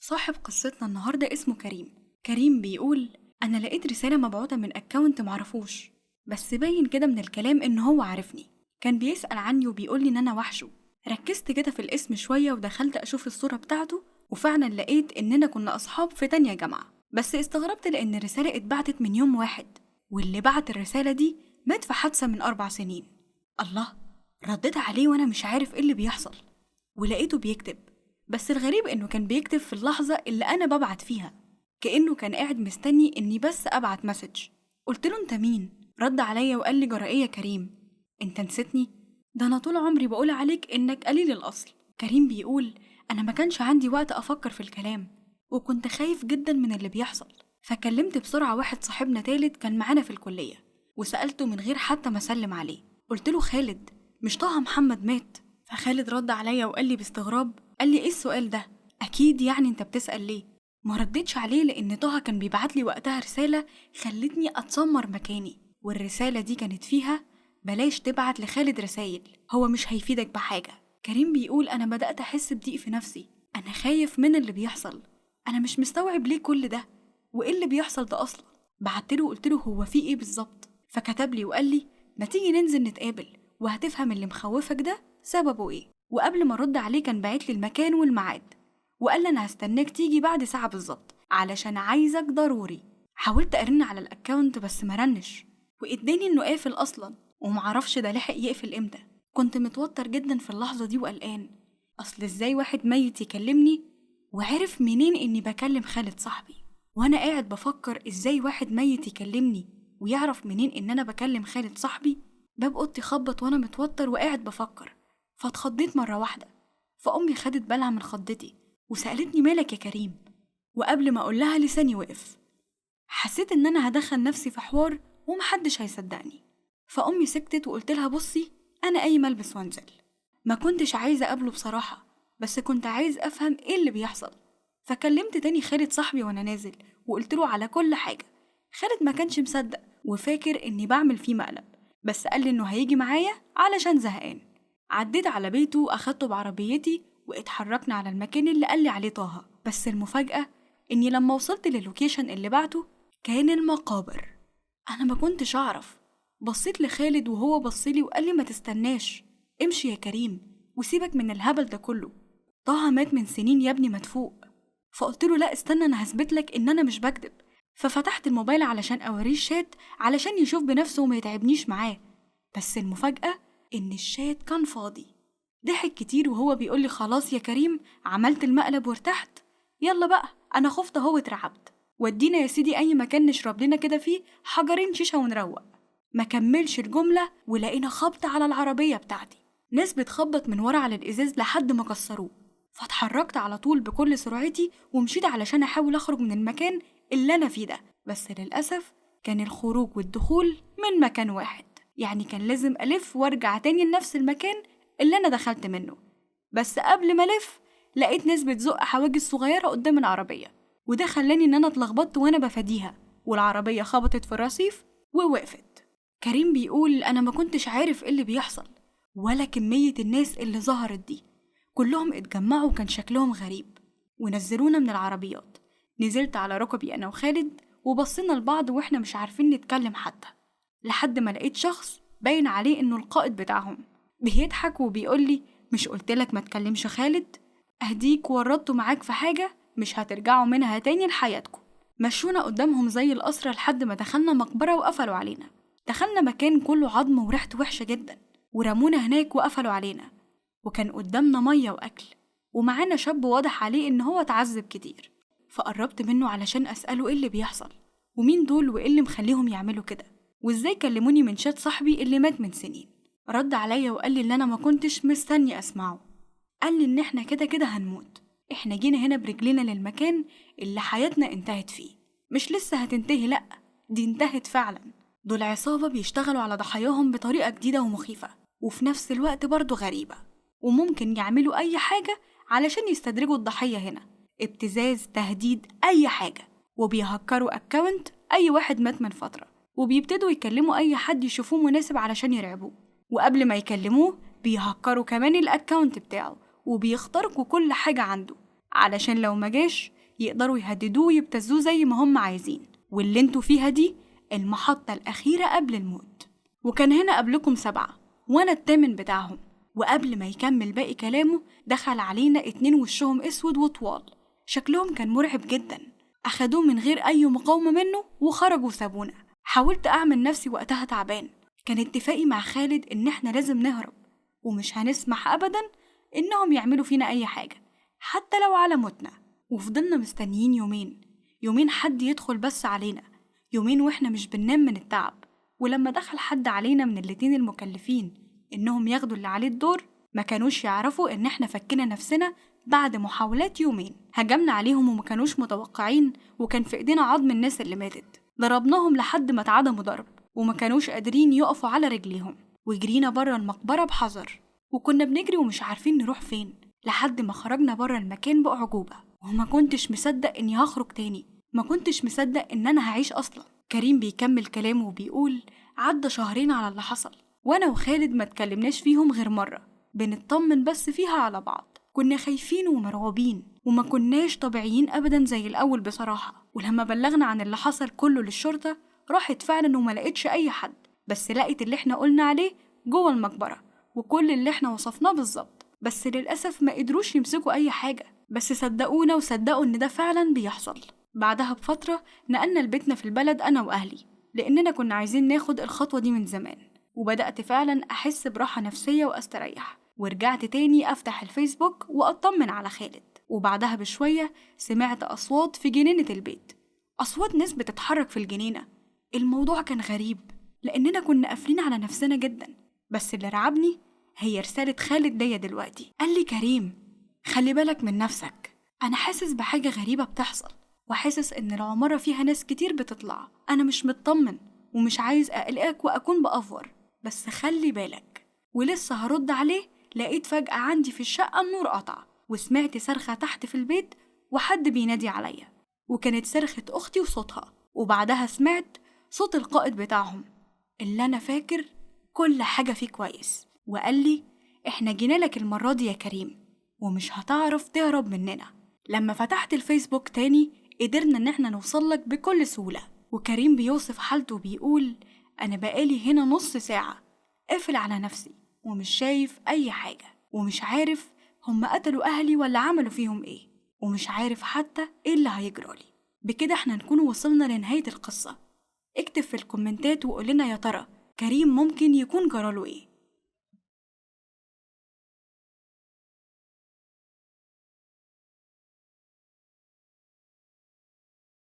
صاحب قصتنا النهاردة اسمه كريم بيقول: أنا لقيت رسالة مبعوثة من أكاونت معرفوش، بس باين كده من الكلام إن هو عارفني. كان بيسأل عني وبيقولي إن أنا وحشه. ركزت كده في الاسم شوية ودخلت أشوف الصورة بتاعته، وفعلا لقيت إننا كنا أصحاب في تانية جامعة. بس استغربت لأن الرسالة اتبعتت من يوم واحد، واللي بعت الرسالة دي مات في حادثة من 4 سنين. الله! رديت عليه وأنا مش عارف إيه اللي بيحصل، ولقيته بيكتب. بس الغريب إنه كان بيكتب في اللحظة اللي أنا ببعت فيها، كأنه كان قاعد مستني إني بس أبعت مسج. قلت له: أنت مين؟ رد عليا وقال لي: جرائية يا كريم، أنت نسيتني؟ ده أنا طول عمري بقول عليك إنك قليل الأصل. كريم بيقول: أنا ما كانش عندي وقت أفكر في الكلام، وكنت خايف جدا من اللي بيحصل، فكلمت بسرعة واحد صاحبنا تالت كان معانا في الكلية، وسألته من غير حتى ما أسلم عليه. قلت له: خالد، مش طه محمد مات؟ فخالد رد عليا وقال لي باستغراب، قال لي: ايه السؤال ده؟ اكيد يعني انت بتسأل ليه؟ ما ردتش عليه لان طه كان بيبعت لي وقتها رسالة خلتني اتسمر مكاني، والرسالة دي كانت فيها: بلاش تبعت لخالد رسايل، هو مش هيفيدك بحاجة. كريم بيقول: انا بدأت احس بضيق في نفسي، انا خايف من اللي بيحصل، انا مش مستوعب ليه كل ده، وايه اللي بيحصل ده اصلا. بعتله وقلت له هو في ايه بالظبط، فكتب لي وقال لي: ما تيجي ننزل نتقابل وهتفهم اللي مخوفك ده سببه ايه. وقبل ما ارد عليه كان باعت لي المكان والميعاد، وقال لي: انا هستناك تيجي بعد ساعة بالظبط علشان عايزك ضروري. حاولت ارن على الاكاونت بس ما رنش، واداني انه قافل اصلا، ومعرفش ده لحق يقفل امتى. كنت متوتر جدا في اللحظة دي وقلقان، اصل ازاي واحد ميت يكلمني؟ وعرف منين اني بكلم خالد صاحبي؟ وانا قاعد بفكر ازاي واحد ميت يكلمني ويعرف منين ان انا بكلم خالد صاحبي، باب اوضتي خبط وانا متوتر وقاعد بفكر، فاتخضيت مرة واحدة. فأمي خدت بالها من خضتي وسألتني: مالك يا كريم؟ وقبل ما أقول لها لساني وقف. حسيت إن أنا هدخل نفسي في حوار ومحدش هيصدقني. فأمي سكتت وقلت لها: بصي، أنا قايمة ألبس وانزل. ما كنتش عايزة أقابله بصراحة، بس كنت عايز أفهم إيه اللي بيحصل. فكلمت تاني خالد صاحبي وأنا نازل وقلت له على كل حاجة. خالد ما كانش مصدق وفاكر إني بعمل فيه مقلب، بس قال لي إنه هيجي معايا علشان زهقان. عديت على بيته وأخدته بعربيتي واتحركنا على المكان اللي قال لي عليه طه. بس المفاجأة إني لما وصلت للوكيشن اللي بعته كان المقابر. أنا ما كنتش أعرف. بصيت لخالد وهو بصلي وقال لي: ما تستناش، امشي يا كريم وسيبك من الهبل ده كله، طه مات من سنين يا ابني، مدفوق. فقلت له: لا استنى، أنا هثبتلك إن أنا مش بكدب. ففتحت الموبايل علشان أوريه الشات علشان يشوف بنفسه وما يتعبنيش معاه. بس المفاجأة إن الشات كان فاضي. ضحك كتير وهو بيقول لي: خلاص يا كريم، عملت المقلب وارتحت؟ يلا بقى، أنا خفت اهو اترعبت، ودينا يا سيدي أي مكان نشرب لنا كده فيه حجرين شيشة ونروق. ما كملش الجملة ولقينا خبط على العربية بتاعتي، ناس بتخبط من ورا على الإزاز لحد ما كسروه. فاتحركت على طول بكل سرعتي ومشيت علشان أحاول أخرج من المكان اللي أنا فيه ده. بس للأسف كان الخروج والدخول من مكان واحد، يعني كان لازم ألف وارجع تاني لنفس المكان اللي أنا دخلت منه. بس قبل ما ألف لقيت ناس بتزق حواجز صغيرة قدام العربية، وده خلاني إن أنا اتلخبطت وأنا بفاديها، والعربية خبطت في الرصيف ووقفت. كريم بيقول: أنا ما كنتش عارف إيه اللي بيحصل ولا كمية الناس اللي ظهرت دي، كلهم اتجمعوا وكان شكلهم غريب، ونزلونا من العربيات. نزلت على ركبي أنا وخالد وبصينا لبعض وإحنا مش عارفين نتكلم حتى، لحد ما لقيت شخص باين عليه إنه القائد بتاعهم بيضحك وبيقولي: مش قلتلك ما تكلمش خالد؟ أهديك ورطته معاك في حاجة مش هترجعوا منها تاني لحياتكم. مشونا قدامهم زي القصر لحد ما دخلنا مقبرة وقفلوا علينا. دخلنا مكان كله عظم وريحته وحشة جدا، ورمونا هناك وقفلوا علينا. وكان قدامنا مية وأكل، ومعانا شاب واضح عليه إن هو اتعذب كتير. فقربت منه علشان أسأله إيه اللي بيحصل، ومين دول وإيه اللي مخليهم يعملوا كده، وإزاي كلموني من شات صاحبي اللي مات من سنين. رد عليا وقال لي اللي أنا ما كنتش مستني أسمعه. قال لي إن إحنا كده كده هنموت، إحنا جينا هنا برجلنا للمكان اللي حياتنا انتهت فيه، مش لسه هتنتهي، لأ، دي انتهت فعلا. دول عصابة بيشتغلوا على ضحاياهم بطريقة جديدة ومخيفة، وفي نفس الوقت برضو غريبة، وممكن يعملوا أي حاجة علشان يستدرجوا الضحية هنا، ابتزاز، تهديد، أي حاجة. وبيهكروا أكاونت أي واحد مات من فترة، وبيبتدوا يكلموا أي حد يشوفوه مناسب علشان يرعبوه، وقبل ما يكلموه بيهكروا كمان الأكاونت بتاعه وبيخترقوا كل حاجة عنده علشان لو ما جاش يقدروا يهددوه ويبتزوه زي ما هم عايزين، واللي انتوا فيها دي المحطة الأخيرة قبل الموت. وكان هنا قبلكم 7 وأنا الثامن بتاعهم. وقبل ما يكمل باقي كلامه دخل علينا 2 وشهم اسود وطوال، شكلهم كان مرعب جدا. أخدوه من غير أي مقاومة منه وخرجوا سابونا. حاولت أعمل نفسي وقتها تعبان، كان اتفاقي مع خالد إن احنا لازم نهرب ومش هنسمح أبدا إنهم يعملوا فينا أي حاجة حتى لو على موتنا. وفضلنا مستنيين يومين حد يدخل بس علينا، يومين واحنا مش بننام من التعب. ولما دخل حد علينا من الاتنين المكلفين إنهم ياخدوا اللي عليه الدور، ما كانوش يعرفوا إن احنا فكنا نفسنا بعد محاولات يومين. هجمنا عليهم وما كانوش متوقعين، وكان في ايدينا عظم الناس اللي ماتت. ضربناهم لحد ما اتعدموا ضرب وما كانوش قادرين يقفوا على رجليهم، وجرينا بره المقبرة بحذر. وكنا بنجري ومش عارفين نروح فين لحد ما خرجنا بره المكان بأعجوبة. وما كنتش مصدق إني هخرج تاني، ما كنتش مصدق إن أنا هعيش أصلا. كريم بيكمل كلامه وبيقول عدى 2 شهر على اللي حصل، وأنا وخالد ما اتكلمناش فيهم غير مرة بنطمن بس فيها على بعض. كنا خايفين ومرعوبين وما كناش طبيعيين أبدا زي الأول بصراحة. ولما بلغنا عن اللي حصل كله للشرطة راحت فعلا وما لقيتش أي حد، بس لقيت اللي احنا قلنا عليه جوه المقبرة وكل اللي احنا وصفناه بالظبط. بس للأسف ما قدروش يمسكوا أي حاجة، بس صدقونا وصدقوا إن ده فعلا بيحصل. بعدها بفترة نقلنا لبيتنا في البلد أنا وأهلي، لأننا كنا عايزين ناخد الخطوة دي من زمان. وبدأت فعلا أحس براحة نفسية وأستريح، ورجعت تاني أفتح الفيسبوك وأطمن على خالد. وبعدها بشوية سمعت أصوات في جنينة البيت، أصوات ناس بتتحرك في الجنينة. الموضوع كان غريب لأننا كنا قافلين على نفسنا جدا، بس اللي رعبني هي رسالة خالد ليا دلوقتي. قال لي كريم خلي بالك من نفسك، أنا حاسس بحاجة غريبة بتحصل، وحاسس إن العمارة فيها ناس كتير بتطلع. أنا مش مطمن ومش عايز أقلقك وأكون بأفور، بس خلي بالك. ولسه هرد عليه لقيت فجأة عندي في الشقة النور قطع، وسمعت صرخة تحت في البيت وحد بينادي عليا، وكانت صرخة أختي وصوتها. وبعدها سمعت صوت القائد بتاعهم اللي أنا فاكر كل حاجة فيه كويس، وقال لي إحنا جينا لك المرة دي يا كريم ومش هتعرف تهرب مننا. لما فتحت الفيسبوك تاني قدرنا إن إحنا نوصلك بكل سهولة. وكريم بيوصف حالته بيقول أنا بقالي هنا نص ساعة قافل على نفسي ومش شايف أي حاجة، ومش عارف هم قتلوا أهلي ولا عملوا فيهم إيه، ومش عارف حتى إيه اللي هيجرالي. بكده إحنا نكون وصلنا لنهاية القصة. اكتب في الكومنتات وقولنا يا ترى كريم ممكن يكون جراله إيه.